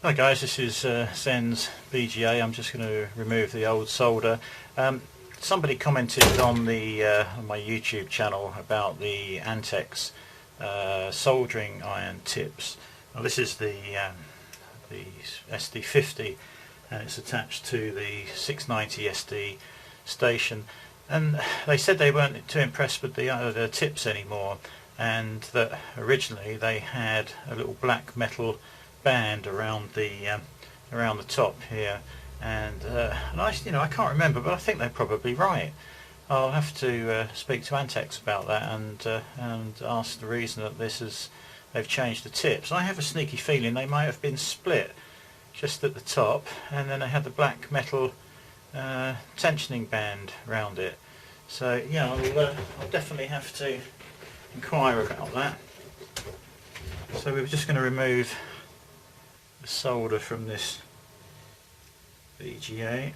Hi guys, this is Zens BGA. I'm just going to remove the old solder. Somebody commented on on my YouTube channel about the Antex soldering iron tips. Now this is the SD50 and it's attached to the 690 SD station, and they said they weren't too impressed with the tips anymore, and that originally they had a little black metal band around the top here, and I can't remember, but I think they're probably right. I'll have to speak to Antex about that and ask the reason that they've changed the tips. I have a sneaky feeling they might have been split just at the top, and then they had the black metal tensioning band around it. So yeah, I'll definitely have to inquire about that. So we're just going to remove the solder from this BGA.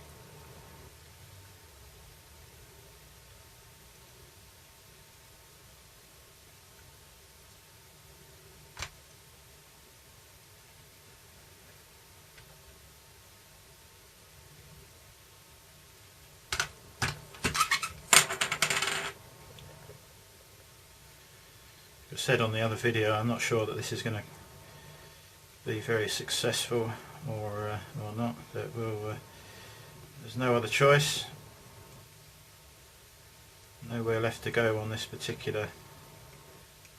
As I said on the other video, I'm not sure that this is going to be very successful or not, but there's no other choice, nowhere left to go on this particular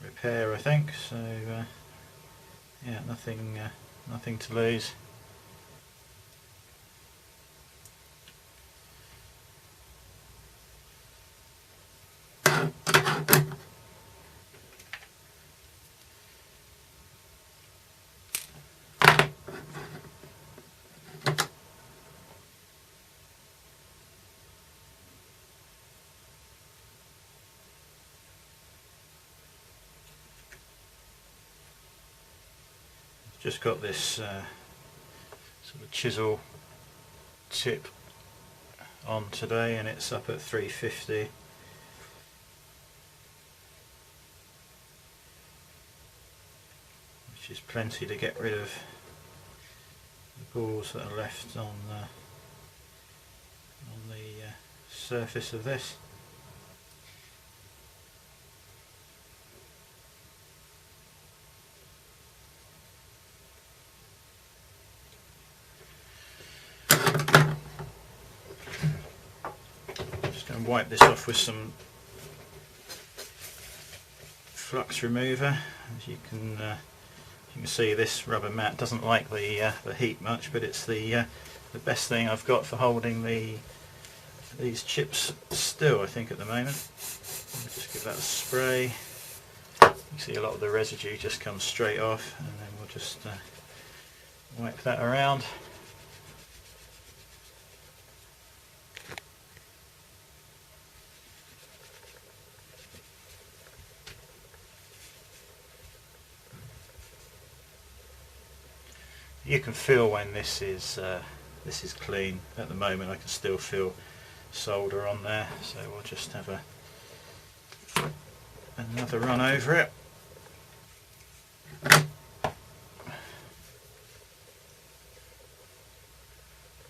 repair, I think. So yeah, nothing to lose. Just got this sort of chisel tip on today, and it's up at 350. Which is plenty to get rid of the balls that are left on the surface of this. And wipe this off with some flux remover. As you can see, this rubber mat doesn't like the heat much, but it's the best thing I've got for holding these chips still, I think, at the moment. Just give that a spray. You see a lot of the residue just comes straight off, and then we'll just wipe that around. You can feel when this is clean. At the moment I can still feel solder on there, so we'll just have another run over it.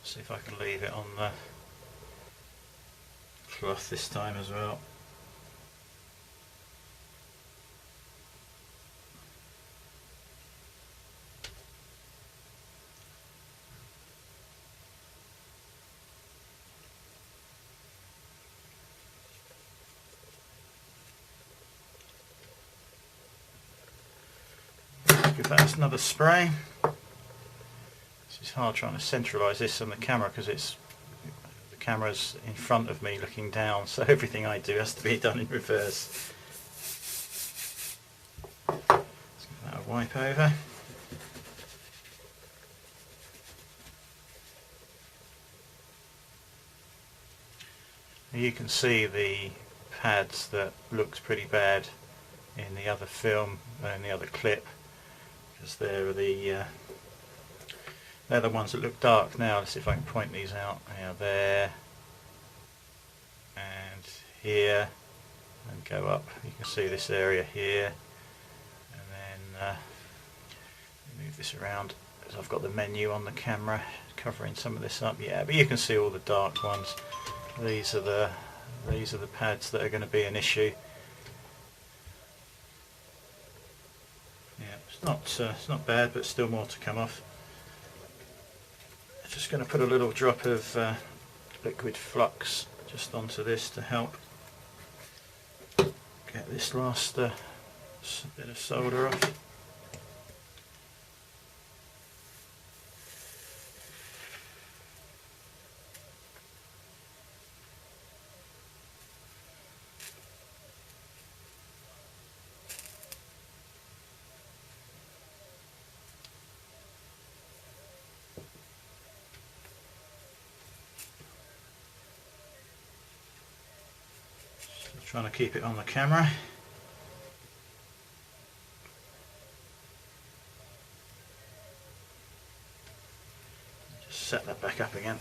See if I can leave it on the cloth this time as well. Give that another spray. This is hard trying to centralise this on the camera because the camera's in front of me looking down, so everything I do has to be done in reverse. Let's give that a wipe over. You can see the pads that looked pretty bad in the other film, in the other clip, because they're the ones that look dark now. Let's see if I can point these out. Yeah, there and here, and go up. You can see this area here, and then move this around because I've got the menu on the camera covering some of this up. Yeah, but you can see all the dark ones. These are the pads that are going to be an issue. Yeah, it's not bad, but still more to come off. Just going to put a little drop of liquid flux just onto this to help get this last bit of solder off. Trying to keep it on the camera. Just set that back up again.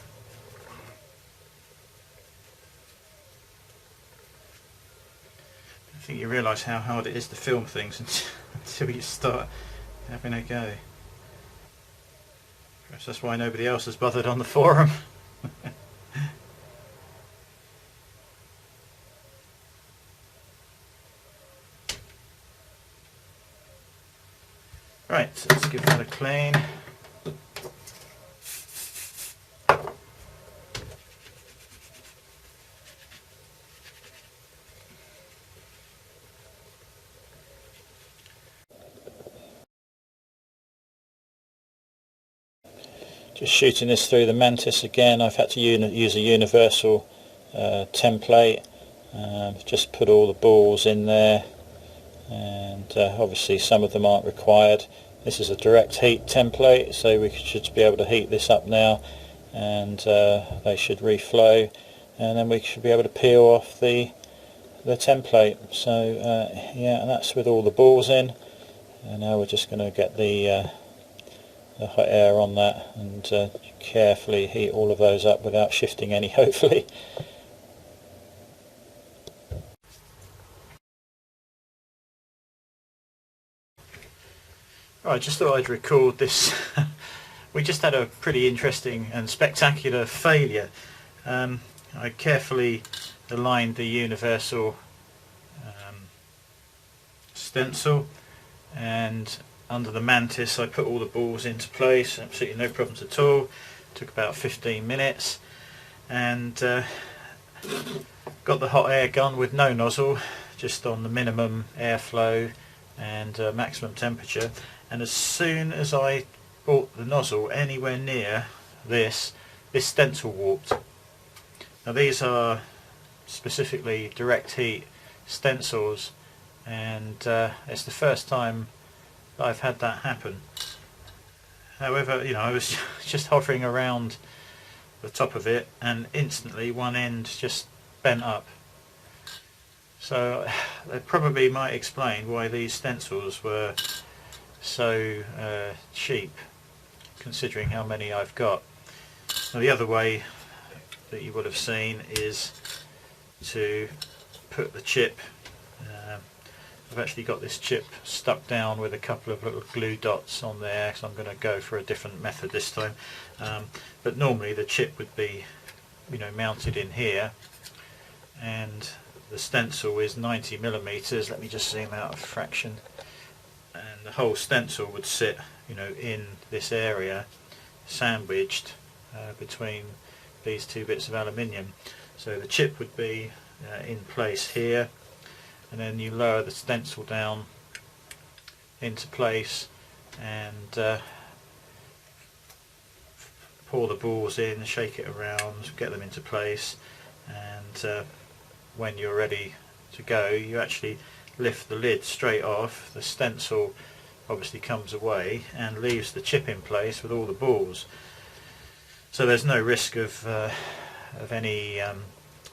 I think you realise how hard it is to film things until you start having a go. Perhaps that's why nobody else has bothered on the forum. Right, so let's give that a clean. Just shooting this through the mantis again. I've had to use a universal template. Just put all the balls in there, and obviously some of them aren't required. This is a direct heat template, so we should be able to heat this up now, and they should reflow, and then we should be able to peel off the template. So yeah, and that's with all the balls in, and now we're just going to get the hot air on that and carefully heat all of those up without shifting any, hopefully. Right, just thought I'd record this. We just had a pretty interesting and spectacular failure. I carefully aligned the universal stencil, and under the mantis I put all the balls into place, absolutely no problems at all. Took about 15 minutes, and got the hot air gun with no nozzle, just on the minimum airflow and maximum temperature. And as soon as I brought the nozzle anywhere near this stencil warped. Now these are specifically direct heat stencils, and it's the first time that I've had that happen. However, you know, I was just hovering around the top of it, and instantly one end just bent up. So that probably might explain why these stencils were so cheap, considering how many I've got. Now the other way that you would have seen is to put the chip, I've actually got this chip stuck down with a couple of little glue dots on there, so I'm going to go for a different method this time. But normally the chip would be, you know, mounted in here, and the stencil is 90mm. Let me just zoom out a fraction. And the whole stencil would sit, you know, in this area, sandwiched between these two bits of aluminium. So the chip would be in place here, and then you lower the stencil down into place and pour the balls in, shake it around, get them into place, and when you're ready to go, you actually lift the lid straight off. The stencil obviously comes away and leaves the chip in place with all the balls, so there's no risk of any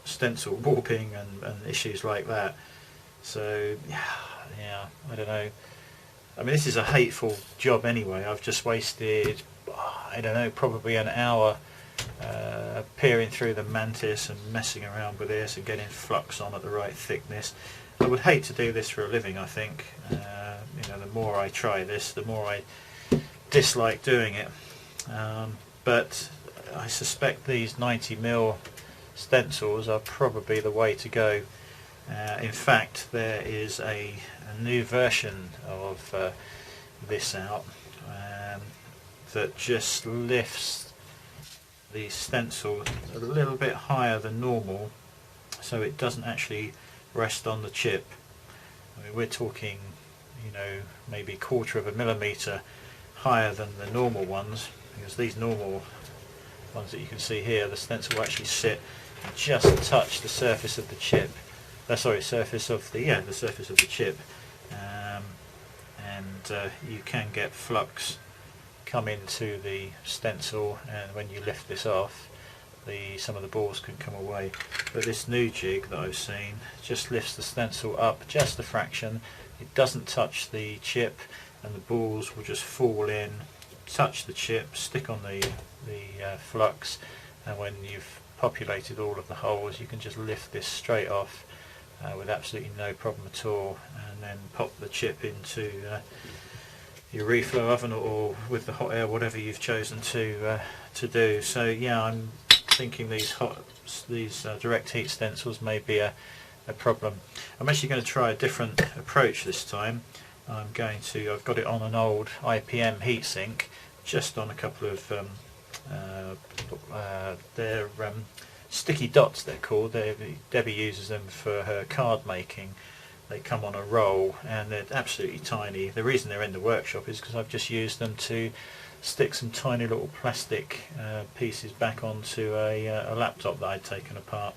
stencil warping and issues like that. So yeah, I don't know. I mean, this is a hateful job anyway. I've just wasted, I don't know, probably an hour peering through the mantis and messing around with this and getting flux on at the right thickness. I would hate to do this for a living, I think. You know, the more I try this, the more I dislike doing it, but I suspect these 90mm stencils are probably the way to go. In fact, there is a new version of this out that just lifts the stencil a little bit higher than normal, so it doesn't actually rest on the chip. I mean, we're talking, you know, maybe 1/4 of a millimetre higher than the normal ones, because these normal ones that you can see here, the stencil will actually sit and just touch the surface of the chip. Surface of the chip, and you can get flux come into the stencil, and when you lift this off, some of the balls can come away. But this new jig that I've seen just lifts the stencil up just a fraction. It doesn't touch the chip, and the balls will just fall in, touch the chip, stick on the flux, and when you've populated all of the holes, you can just lift this straight off with absolutely no problem at all, and then pop the chip into your reflow oven, or with the hot air, whatever you've chosen to do. So yeah, I'm thinking these direct heat stencils may be a problem. I'm actually going to try a different approach this time. I've got it on an old IPM heatsink, just on a couple of they're sticky dots, they're called. Debbie uses them for her card making. They come on a roll and they're absolutely tiny. The reason they're in the workshop is because I've just used them to stick some tiny little plastic pieces back onto a laptop that I'd taken apart,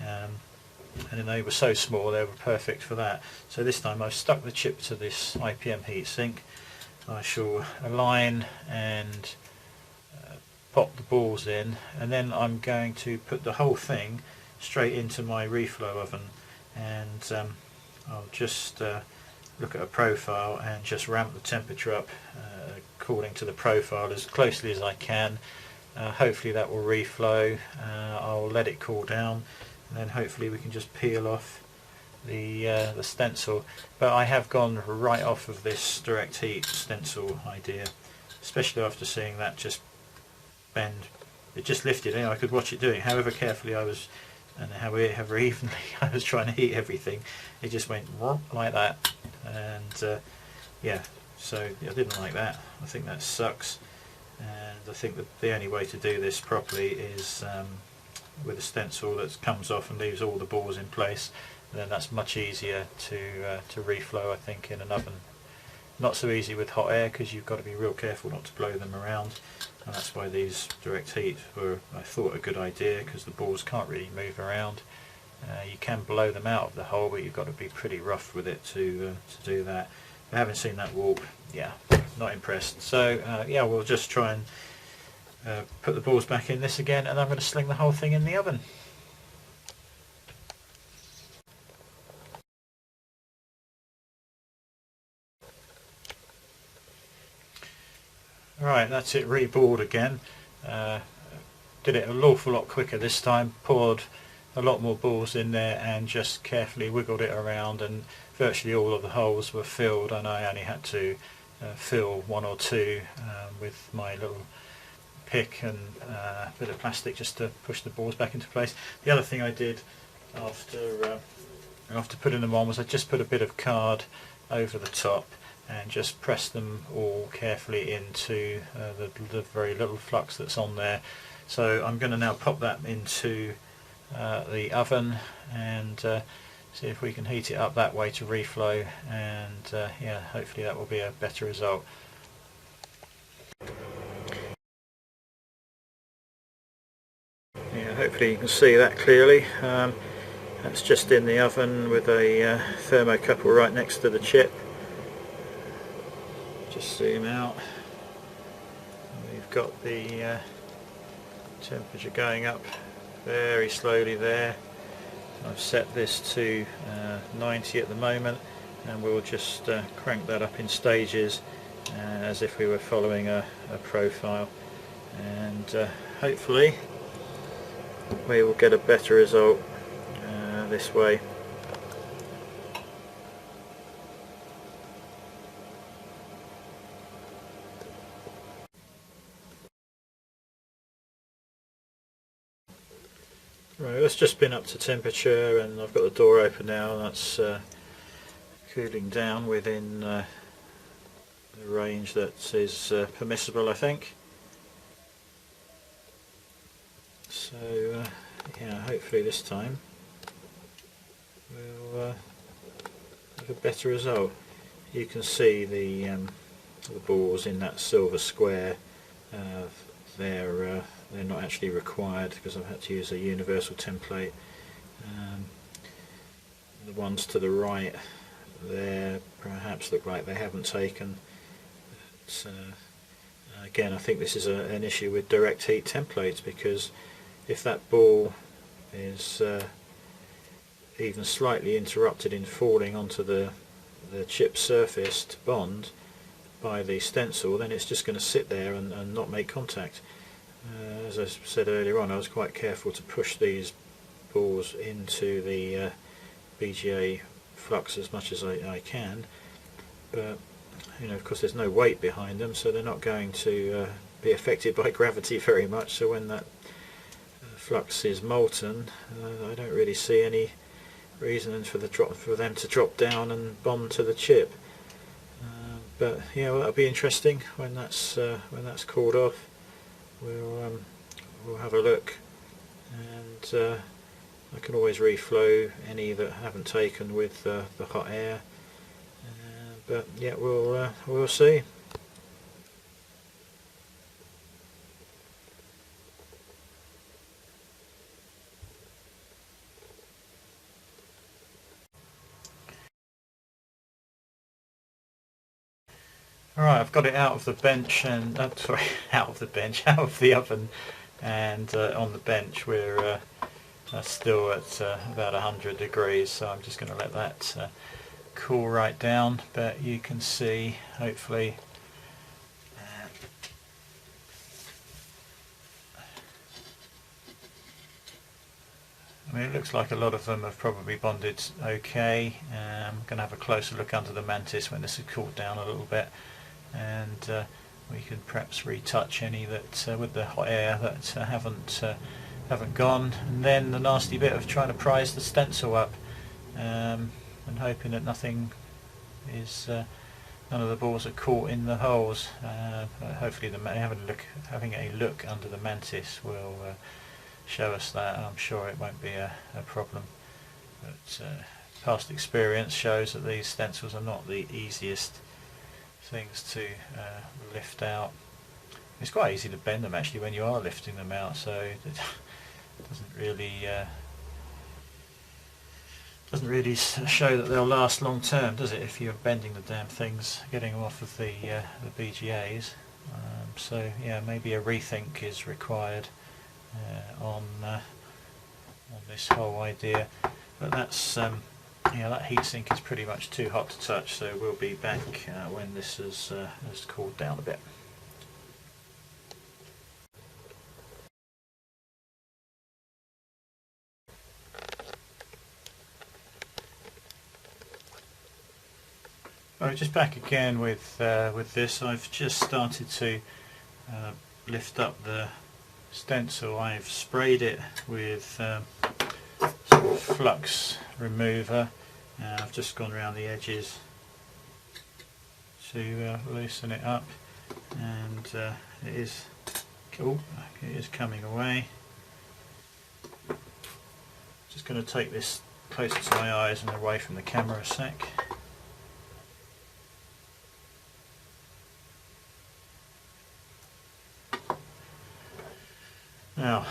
and they were so small they were perfect for that. So this time I've stuck the chip to this IPM heatsink. I shall align and pop the balls in, and then I'm going to put the whole thing straight into my reflow oven, and I'll just look at a profile and just ramp the temperature up according to the profile as closely as I can. Hopefully that will reflow. I'll let it cool down, and then hopefully we can just peel off the stencil. But I have gone right off of this direct heat stencil idea, especially after seeing that just bend. It just lifted, I could watch it doing, however carefully I was and however evenly I was trying to heat everything, it just went like that, and yeah, so I didn't like that. I think that sucks, and I think that the only way to do this properly is with a stencil that comes off and leaves all the balls in place, and then that's much easier to reflow, I think, in an oven. Not so easy with hot air, because you've got to be real careful not to blow them around, and that's why these direct heat were, I thought, a good idea, because the balls can't really move around. You can blow them out of the hole, but you've got to be pretty rough with it to do that. But having seen that warp, yeah, not impressed. So yeah, we'll just try and put the balls back in this again, and I'm going to sling the whole thing in the oven. Right, that's it reballed again. Did it an awful lot quicker this time, poured a lot more balls in there and just carefully wiggled it around, and virtually all of the holes were filled, and I only had to fill 1 or 2 with my little pick and a bit of plastic just to push the balls back into place. The other thing I did after putting them on was I just put a bit of card over the top and just press them all carefully into the very little flux that's on there. So I'm going to now pop that into the oven and see if we can heat it up that way to reflow, and yeah, hopefully that will be a better result. Yeah, hopefully you can see that clearly. That's just in the oven with a thermocouple right next to the chip. Just zoom out. We've got the temperature going up very slowly there. I've set this to 90 at the moment, and we'll just crank that up in stages as if we were following a profile, and hopefully we will get a better result this way. it's just been up to temperature, and I've got the door open now, and that's cooling down within the range that is permissible, I think. So yeah, hopefully this time we'll have a better result. You can see the balls in that silver square. They're not actually required because I've had to use a universal template. The ones to the right there perhaps look like they haven't taken. But, again, I think this is an issue with direct heat templates, because if that ball is even slightly interrupted in falling onto the chip surface to bond by the stencil, then it's just going to sit there and not make contact. As I said earlier on, I was quite careful to push these balls into the BGA flux as much as I can, but you know, of course there's no weight behind them, so they're not going to be affected by gravity very much. So when that flux is molten, I don't really see any reason for them to drop down and bond to the chip. But yeah, well, that'll be interesting when that's cooled off. We'll have a look, and I can always reflow any that haven't taken with the hot air. But yeah, we'll see. Alright, I've got it out of the bench and sorry, out of the oven, and on the bench we're still at about 100 degrees, so I'm just going to let that cool right down. But you can see, hopefully, I mean, it looks like a lot of them have probably bonded okay. I'm going to have a closer look under the mantis when this has cooled down a little bit, and we can perhaps retouch any that with the hot air that haven't gone. And then the nasty bit of trying to prise the stencil up, and hoping that none of the balls are caught in the holes. Hopefully having a look under the mantis will show us that. I'm sure it won't be a problem, but past experience shows that these stencils are not the easiest things to lift out. It's quite easy to bend them actually when you are lifting them out, so it doesn't really show that they'll last long term, does it, if you're bending the damn things, getting them off of the BGAs. So yeah, maybe a rethink is required on this whole idea. But that's yeah, that heatsink is pretty much too hot to touch, so we'll be back when this has cooled down a bit. Alright, just back again with this. I've just started to lift up the stencil. I've sprayed it with sort of flux remover. I've just gone around the edges to loosen it up, and it is cool. It is coming away. Just going to take this closer to my eyes and away from the camera a sec. Now,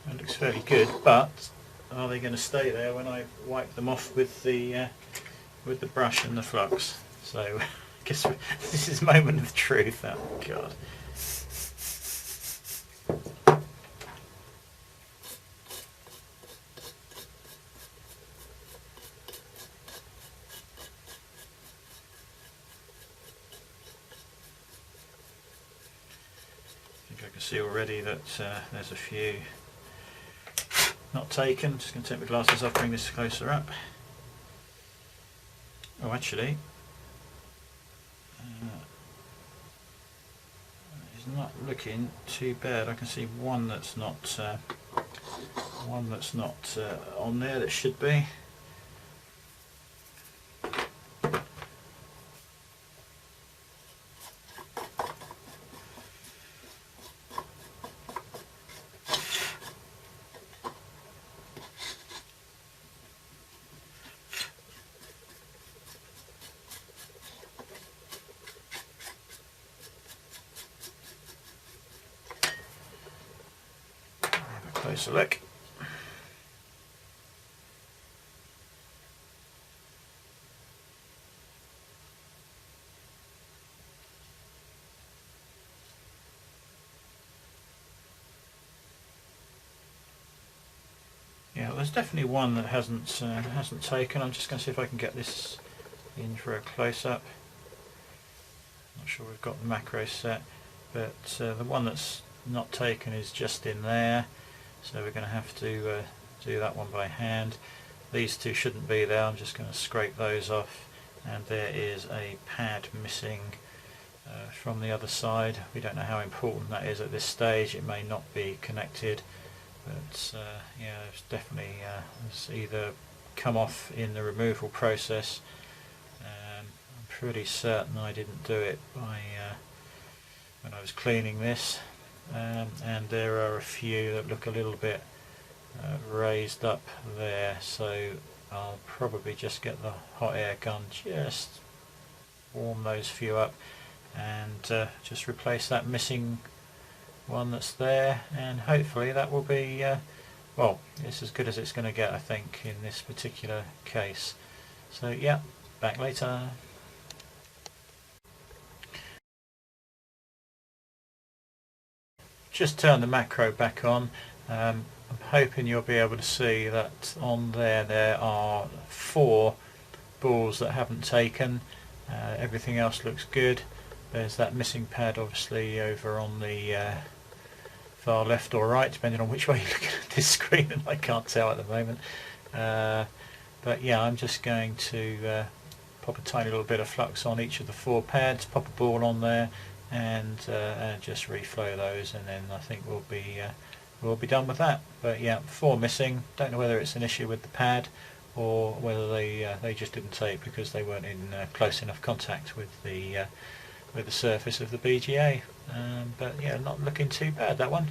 that looks fairly good, but are they going to stay there when I wipe them off with the brush and the flux? So, I guess this is moment of truth. Oh God! I can see already that there's a few not taken. Just going to take my glasses off, bring this closer up. Oh, actually, it's not looking too bad. I can see one that's not one that's not on there that should be. Closer look. Yeah, there's definitely one that hasn't taken. I'm just going to see if I can get this in for a close-up. Not sure we've got the macro set, but the one that's not taken is just in there. So we're going to have to do that one by hand. These two shouldn't be there. I'm just going to scrape those off, and there is a pad missing from the other side. We don't know how important that is at this stage. It may not be connected, but yeah, it's definitely it's either come off in the removal process. I'm pretty certain I didn't do it by when I was cleaning this. And there are a few that look a little bit raised up there, so I'll probably just get the hot air gun, just warm those few up, and just replace that missing one that's there, and hopefully that will be well, it's as good as it's going to get, I think, in this particular case. So yeah, back later. Just turn the macro back on. I'm hoping you'll be able to see that on there are 4 balls that haven't taken. Everything else looks good. There's that missing pad obviously over on the far left or right, depending on which way you're looking at this screen, and I can't tell at the moment. But yeah, I'm just going to pop a tiny little bit of flux on each of the 4 pads, pop a ball on there, and just reflow those, and then I think we'll be done with that. But yeah, 4 missing. Don't know whether it's an issue with the pad or whether they just didn't take because they weren't in close enough contact with the surface of the BGA. But yeah, not looking too bad, that one.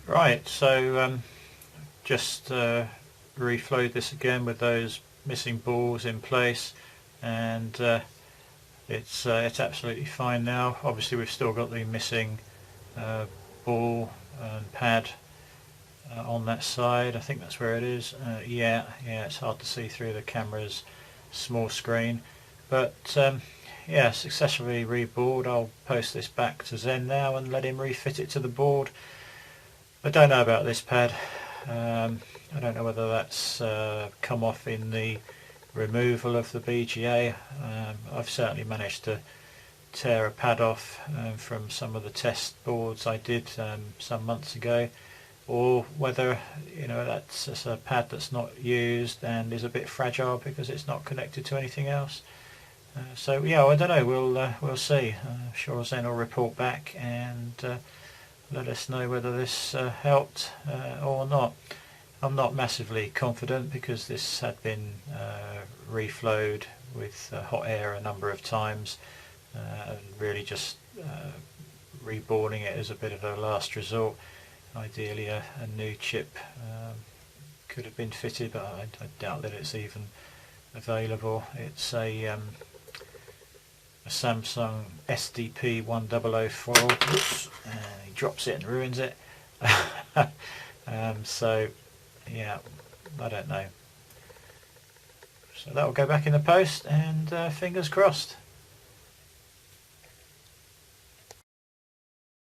Right, so just reflowed this again with those missing balls in place, and it's absolutely fine now. Obviously we've still got the missing ball and pad on that side. I think that's where it is. Yeah, it's hard to see through the camera's small screen, but yeah, successfully reballed. I'll post this back to Zen now and let him refit it to the board. I don't know about this pad. I don't know whether that's come off in the removal of the BGA. I've certainly managed to tear a pad off from some of the test boards I did some months ago, or whether that's just a pad that's not used and is a bit fragile because it's not connected to anything else. So yeah, I don't know. We'll see. I'm sure Zen will report back and let us know whether this helped or not. I'm not massively confident because this had been reflowed with hot air a number of times, and really just reballing it as a bit of a last resort. Ideally a new chip could have been fitted, but I doubt that it's even available. It's a Samsung SDP 1004. Oops, and he drops it and ruins it. So yeah, I don't know. So that will go back in the post, and fingers crossed.